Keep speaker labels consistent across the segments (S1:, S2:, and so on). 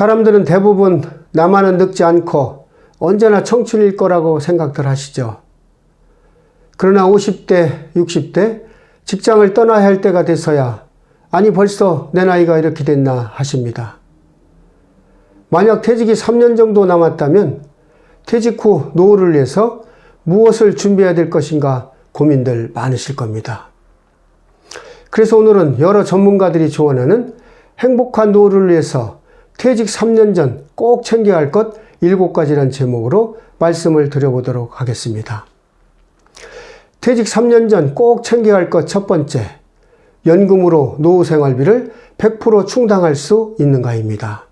S1: 사람들은 대부분 나만은 늙지 않고 언제나 청춘일 거라고 생각들 하시죠. 그러나 50대, 60대 직장을 떠나야 할 때가 돼서야 아니 벌써 내 나이가 이렇게 됐나 하십니다. 만약 퇴직이 3년 정도 남았다면 퇴직 후 노후를 위해서 무엇을 준비해야 될 것인가 고민들 많으실 겁니다. 그래서 오늘은 여러 전문가들이 조언하는 행복한 노후를 위해서 퇴직 3년 전 꼭 챙겨야 할 것 7가지라는 제목으로 말씀을 드려보도록 하겠습니다. 퇴직 3년 전 꼭 챙겨야 할 것 첫 번째, 연금으로 노후 생활비를 100% 충당할 수 있는가입니다.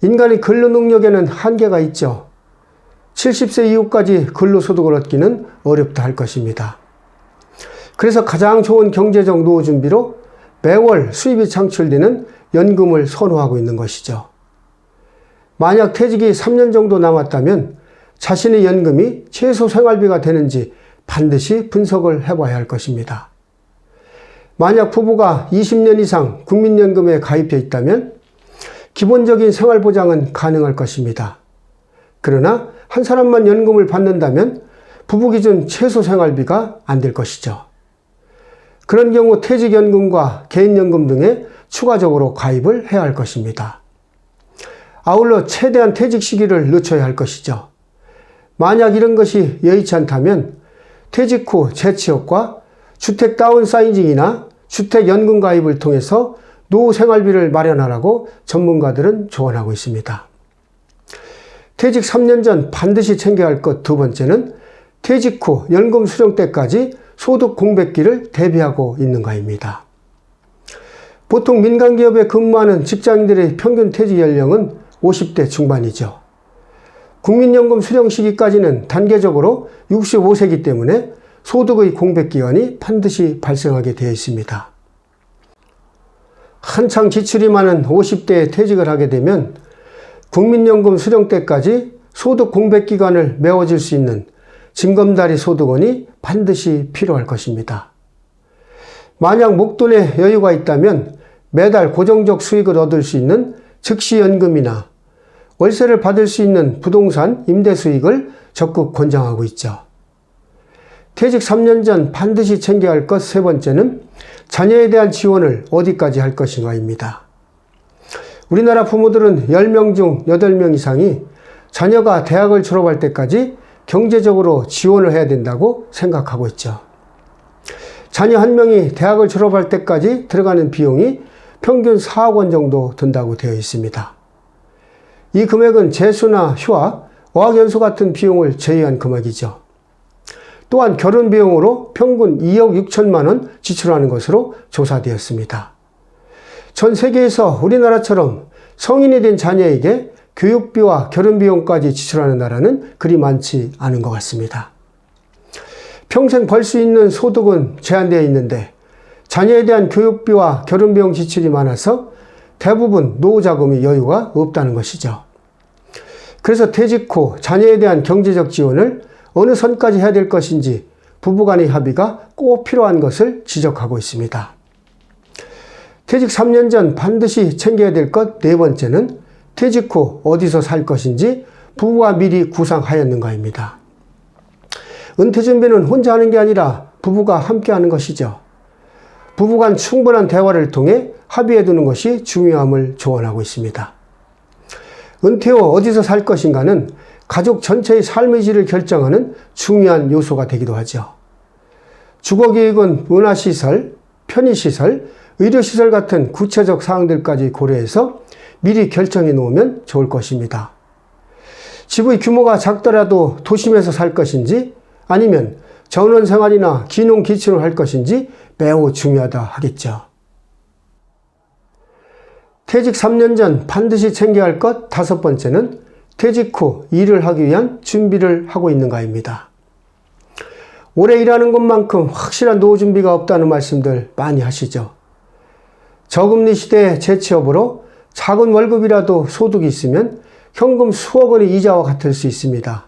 S1: 인간의 근로 능력에는 한계가 있죠. 70세 이후까지 근로소득을 얻기는 어렵다 할 것입니다. 그래서 가장 좋은 경제적 노후 준비로 매월 수입이 창출되는 연금을 선호하고 있는 것이죠. 만약 퇴직이 3년 정도 남았다면 자신의 연금이 최소 생활비가 되는지 반드시 분석을 해봐야 할 것입니다. 만약 부부가 20년 이상 국민연금에 가입해 있다면 기본적인 생활보장은 가능할 것입니다. 그러나 한 사람만 연금을 받는다면 부부 기준 최소 생활비가 안 될 것이죠. 그런 경우 퇴직연금과 개인연금 등에 추가적으로 가입을 해야 할 것입니다. 아울러 최대한 퇴직 시기를 늦춰야 할 것이죠. 만약 이런 것이 여의치 않다면 퇴직 후 재취업과 주택 다운사이징이나 주택연금 가입을 통해서 노후 생활비를 마련하라고 전문가들은 조언하고 있습니다. 퇴직 3년 전 반드시 챙겨야 할 것 두 번째는 퇴직 후 연금 수령 때까지 소득 공백기를 대비하고 있는가입니다. 보통 민간기업에 근무하는 직장인들의 평균 퇴직 연령은 50대 중반이죠. 국민연금 수령 시기까지는 단계적으로 65세이기 때문에 소득의 공백기간이 반드시 발생하게 되어 있습니다. 한창 지출이 많은 50대에 퇴직을 하게 되면 국민연금 수령 때까지 소득 공백기간을 메워줄 수 있는 징검다리 소득원이 반드시 필요할 것입니다. 만약 목돈에 여유가 있다면 매달 고정적 수익을 얻을 수 있는 즉시연금이나 월세를 받을 수 있는 부동산 임대 수익을 적극 권장하고 있죠. 퇴직 3년 전 반드시 챙겨야 할 것 세 번째는 자녀에 대한 지원을 어디까지 할 것인가입니다. 우리나라 부모들은 10명 중 8명 이상이 자녀가 대학을 졸업할 때까지 경제적으로 지원을 해야 된다고 생각하고 있죠. 자녀 한 명이 대학을 졸업할 때까지 들어가는 비용이 평균 4억 원 정도 든다고 되어 있습니다. 이 금액은 재수나 휴학, 어학연수 같은 비용을 제외한 금액이죠. 또한 결혼 비용으로 평균 2억 6천만 원 지출하는 것으로 조사되었습니다. 전 세계에서 우리나라처럼 성인이 된 자녀에게 교육비와 결혼 비용까지 지출하는 나라는 그리 많지 않은 것 같습니다. 평생 벌 수 있는 소득은 제한되어 있는데 자녀에 대한 교육비와 결혼 비용 지출이 많아서 대부분 노후 자금의 여유가 없다는 것이죠. 그래서 퇴직 후 자녀에 대한 경제적 지원을 어느 선까지 해야 될 것인지 부부간의 합의가 꼭 필요한 것을 지적하고 있습니다. 퇴직 3년 전 반드시 챙겨야 될 것 네 번째는 퇴직 후 어디서 살 것인지 부부가 미리 구상하였는가입니다. 은퇴 준비는 혼자 하는 게 아니라 부부가 함께 하는 것이죠. 부부간 충분한 대화를 통해 합의해 두는 것이 중요함을 조언하고 있습니다. 은퇴 후 어디서 살 것인가는 가족 전체의 삶의 질을 결정하는 중요한 요소가 되기도 하죠. 주거계획은 문화시설, 편의시설, 의료시설 같은 구체적 사항들까지 고려해서 미리 결정해 놓으면 좋을 것입니다. 집의 규모가 작더라도 도심에서 살 것인지 아니면 전원생활이나 기농기촌을 할 것인지 매우 중요하다 하겠죠. 퇴직 3년 전 반드시 챙겨야 할 것 다섯 번째는 퇴직 후 일을 하기 위한 준비를 하고 있는가입니다. 오래 일하는 것만큼 확실한 노후 준비가 없다는 말씀들 많이 하시죠. 저금리 시대의 재취업으로 작은 월급이라도 소득이 있으면 현금 수억 원의 이자와 같을 수 있습니다.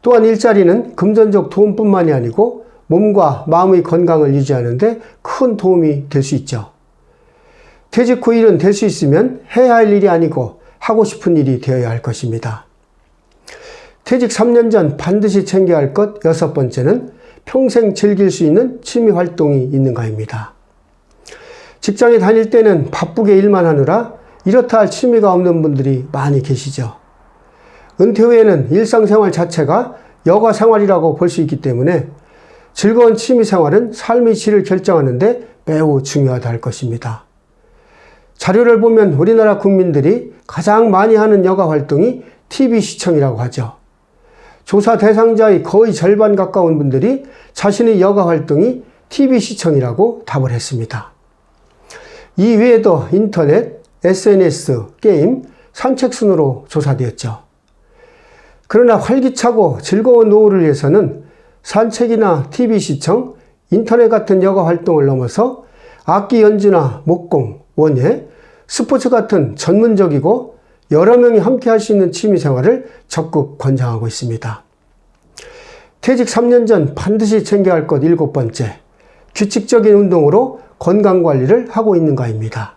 S1: 또한 일자리는 금전적 도움뿐만이 아니고 몸과 마음의 건강을 유지하는 데 큰 도움이 될 수 있죠. 퇴직 후 일은 될 수 있으면 해야 할 일이 아니고 하고 싶은 일이 되어야 할 것입니다. 퇴직 3년 전 반드시 챙겨야 할 것 6번째는 평생 즐길 수 있는 취미 활동이 있는가입니다. 직장에 다닐 때는 바쁘게 일만 하느라 이렇다 할 취미가 없는 분들이 많이 계시죠. 은퇴 후에는 일상생활 자체가 여가 생활이라고 볼 수 있기 때문에 즐거운 취미 생활은 삶의 질을 결정하는 데 매우 중요하다 할 것입니다. 자료를 보면 우리나라 국민들이 가장 많이 하는 여가 활동이 TV 시청이라고 하죠. 조사 대상자의 거의 절반 가까운 분들이 자신의 여가 활동이 TV 시청이라고 답을 했습니다. 이 외에도 인터넷, SNS, 게임, 산책 순으로 조사되었죠. 그러나 활기차고 즐거운 노후를 위해서는 산책이나 TV 시청, 인터넷 같은 여가 활동을 넘어서 악기 연주나 목공, 원예, 스포츠 같은 전문적이고 여러 명이 함께 할 수 있는 취미 생활을 적극 권장하고 있습니다. 퇴직 3년 전 반드시 챙겨야 할 것 7번째, 규칙적인 운동으로 건강관리를 하고 있는가입니다.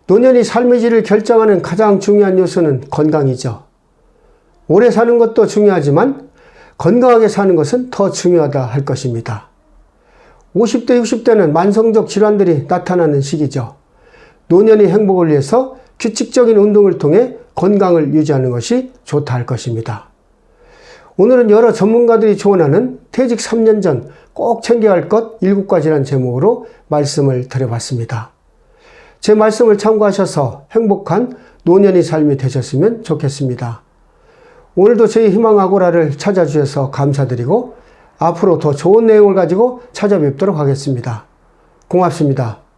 S1: 노년이 삶의 질을 결정하는 가장 중요한 요소는 건강이죠. 오래 사는 것도 중요하지만 건강하게 사는 것은 더 중요하다 할 것입니다. 50대, 60대는 만성적 질환들이 나타나는 시기죠. 노년의 행복을 위해서 규칙적인 운동을 통해 건강을 유지하는 것이 좋다 할 것입니다. 오늘은 여러 전문가들이 조언하는 퇴직 3년 전 꼭 챙겨야 할 것 7가지라는 제목으로 말씀을 드려봤습니다. 제 말씀을 참고하셔서 행복한 노년의 삶이 되셨으면 좋겠습니다. 오늘도 저희 희망아고라를 찾아주셔서 감사드리고 앞으로 더 좋은 내용을 가지고 찾아뵙도록 하겠습니다. 고맙습니다.